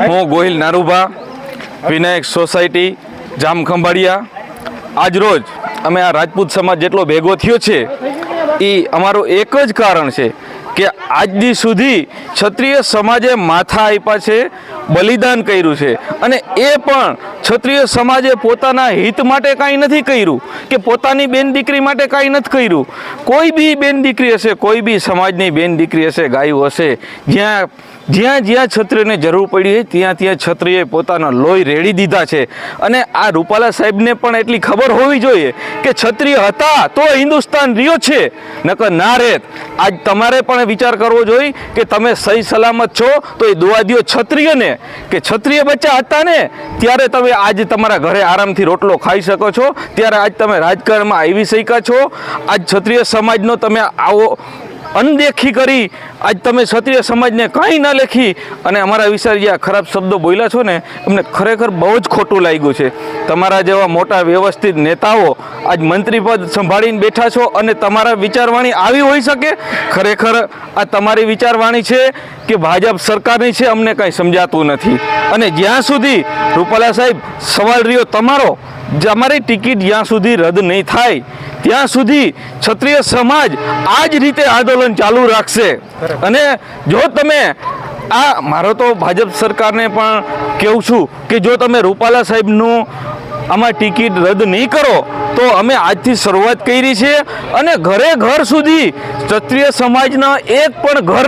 હું ગોહિલ નારુભા વિનાયક સોસાયટી જામખંભાળિયા. આજ રોજ અમે આ રાજપૂત સમાજ જેટલો ભેગો થયો છે એ અમારું એક જ કારણ છે કે આજ દી સુધી ક્ષત્રિય સમાજે માથા આપ્યા છે, બલિદાન કર્યું છે, અને એ પણ ક્ષત્રિય સમાજે પોતાના હિત માટે કાંઈ નથી કર્યું કે પોતાની બેન દીકરી માટે કાંઈ નથી કર્યું. કોઈ બી બેન દીકરી હશે, કોઈ બી સમાજની બેન દીકરી હશે, ગાયું હશે, જ્યાં જ્યાં ક્ષત્રિયને જરૂર પડી હોય ત્યાં ક્ષત્રિયએ પોતાના લોહી રેડી દીધા છે. અને આ રૂપાલા સાહેબને પણ એટલી ખબર હોવી જોઈએ કે ક્ષત્રિય હતા તો હિન્દુસ્તાન રહ્યો છે, નકર ના રહેત. આજ તમારે પણ વિચાર કરવો જોઈએ કે તમે સહી સલામત છો તો એ દુઆ દ્યો ક્ષત્રિયને કે ક્ષત્રિય બચ્ચા હતા ને ત્યારે તમે આજ તમારા ઘરે આરામથી રોટલો ખાઈ શકો છો, ત્યારે આજ તમે રાજકારણમાં આવી શક્યા છો. આજ ક્ષત્રિય સમાજનો તમે આવો અનદેખી કરી, આજ તમે ક્ષત્રિય સમાજને કાંઈ ના લેખી અને અમારા વિશે જે ખરાબ શબ્દો બોલ્યા છો ને અમને ખરેખર બહુ જ ખોટું લાગ્યું છે. તમારા જેવા મોટા વ્યવસ્થિત નેતાઓ આજ મંત્રી પદ સંભાળીને બેઠા છો અને તમારા વિચારવાણી આવી હોઈ શકે? ખરેખર આ તમારી વિચારવાણી છે કે ભાજપ સરકારની છે? અમને કાંઈ સમજાતું નથી. અને જ્યાં સુધી રૂપાલા સાહેબ સવાલ રહ્યો તમારો, અમારી ટિકિટ જ્યાં સુધી રદ નહીં થાય ત્યાં સુધી ક્ષત્રિય સમાજ આ જ રીતે આંદોલન ચાલુ રાખશે. અને જો તમે મારો તો ભાજપ સરકારને પણ કહું છું કે જો તમે રૂપાલા સાહેબનું આમાં ટિકિટ રદ નહીં કરો તો અમે આજથી શરૂઆત કરી છે અને ઘરે ઘર સુધી ક્ષત્રિય સમાજના એક પણ ઘર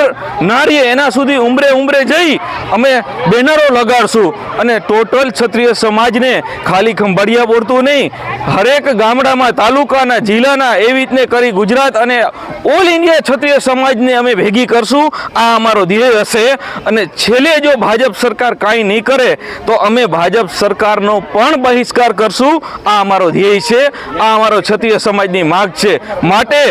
ના રહે એના સુધી ઉંબરે જઈ અમે બેનરો લગાડશું અને ટોટલ ક્ષત્રિય સમાજને ખાલી ખંભાળિયા બોલતું નહીં, હરેક ગામડામાં, તાલુકાના, જિલ્લાના એવી રીતને કરી ગુજરાત અને ઓલ ઇન્ડિયા ક્ષત્રિય સમાજને અમે ભેગી કરશું. આ અમારો ધ્યેય હશે. અને છેલ્લે જો ભાજપ સરકાર કાંઈ નહીં કરે તો અમે ભાજપ સરકારનો પણ બહિષ્કાર કરશું. આ અમારો ધ્યેય છે, આ અમારો ક્ષત્રિય સમાજની માગ છે. માટે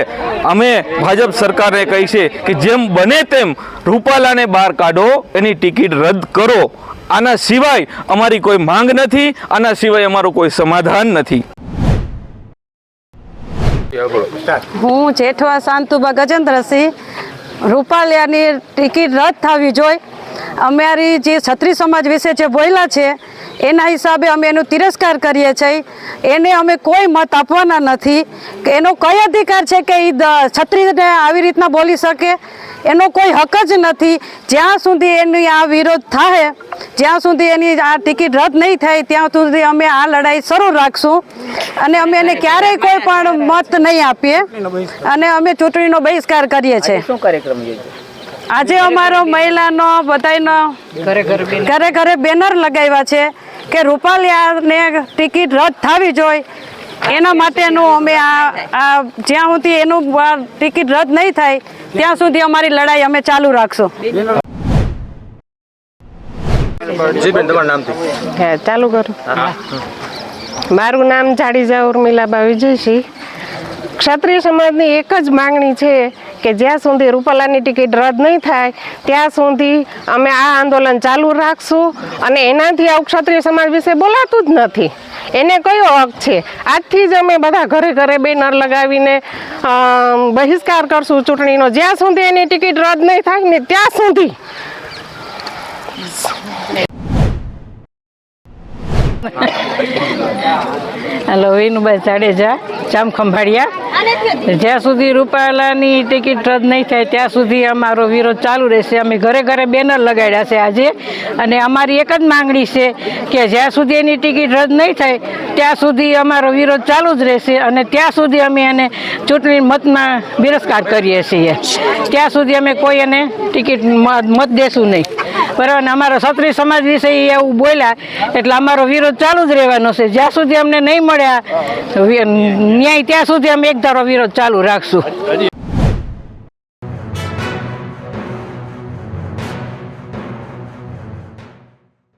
અમે ભાજપ સરકારને કહી છે કે જેમ બને તેમ રૂપાલાને બહાર કાઢો, એની ટિકિટ રદ કરો. આના સિવાય અમારી કોઈ માંગ નથી, આના સિવાય અમારું કોઈ સમાધાન નથી. હું જેઠવા શાંતુબા ગજેન્દ્રસિંહ. રૂપાલિયાની ટિકિટ રદ થવી જોઈએ અમારી જે ક્ષત્રિય સમાજ વિશે જે બોલ્યા છે એના હિસાબે અમે એનો તિરસ્કાર કરીએ છીએ. એને અમે કોઈ મત આપવાના નથી કે એનો કઈ અધિકાર છે કે એ ક્ષત્રિયને આવી રીતના બોલી શકે. એનો કોઈ હક જ નથી. જ્યાં સુધી એની આ વિરોધ થાય, જ્યાં સુધી એની આ ટિકિટ રદ નહીં થાય ત્યાં સુધી અમે આ લડાઈ શરૂ રાખશું અને અમે એને ક્યારેય કોઈ પણ મત નહીં આપીએ અને અમે ચૂંટણીનો બહિષ્કાર કરીએ છીએ. શું કાર્યક્રમ યોજ્યો? આજે અમારો મહિલાનો બધાનો ઘરે ઘરે બેનર લગાવ્યા છે કે રૂપાલિયાને ટિકિટ રદ થવી જોઈએ. એના માટેનું અમે આ જ્યાં સુધી એનું ટિકિટ રદ નહીં થાય ત્યાં સુધી અમારી લડાઈ અમે ચાલુ રાખશું. જી બેન, તમારું નામથી. હા, ચાલુ કરું. મારું નામ જાડેજા ઉર્મિલાબા વિજયસિંહ. ક્ષત્રિય સમાજની એક જ માંગણી છે કે જ્યાં સુધી રૂપાલાની ટિકિટ રદ નહીં થાય ત્યાં સુધી અમે આ આંદોલન ચાલુ રાખશું અને એનાથી આવું ક્ષત્રિય સમાજ વિશે બોલાતું જ નથી. એને કયો હક છે? આજથી જ અમે બધા ઘરે ઘરે બેનર લગાવીને બહિષ્કાર કરશું ચૂંટણીનો. જ્યાં સુધી એની ટિકિટ રદ નહીં થાય ને ત્યાં સુધી. હેલો, વિનુભાઈ જાડેજા, જામખંભાળિયા. જ્યાં સુધી રૂપાલાની ટિકિટ રદ નહીં થાય ત્યાં સુધી અમારો વિરોધ ચાલુ રહેશે. અમે ઘરે ઘરે બેનર લગાડ્યા છે આજે અને અમારી એક જ માંગણી છે કે જ્યાં સુધી એની ટિકિટ રદ નહીં થાય ત્યાં સુધી અમારો વિરોધ ચાલુ જ રહેશે અને ત્યાં સુધી અમે એને ચૂંટણી મતમાં બહિષ્કાર કરીએ છીએ. ત્યાં સુધી અમે કોઈ એને ટિકિટ મત દેશું નહીં. બરાબર. અને અમારો ક્ષત્રિય સમાજ વિશે એવું બોલ્યા એટલે અમારો વિરોધ ચાલુ જ રહેવાનો છે. જ્યાં સુધી અમને નહીં મળ્યા ન્યાય ત્યાં સુધી અમે એક ધારો વિરોધ ચાલુ રાખશું.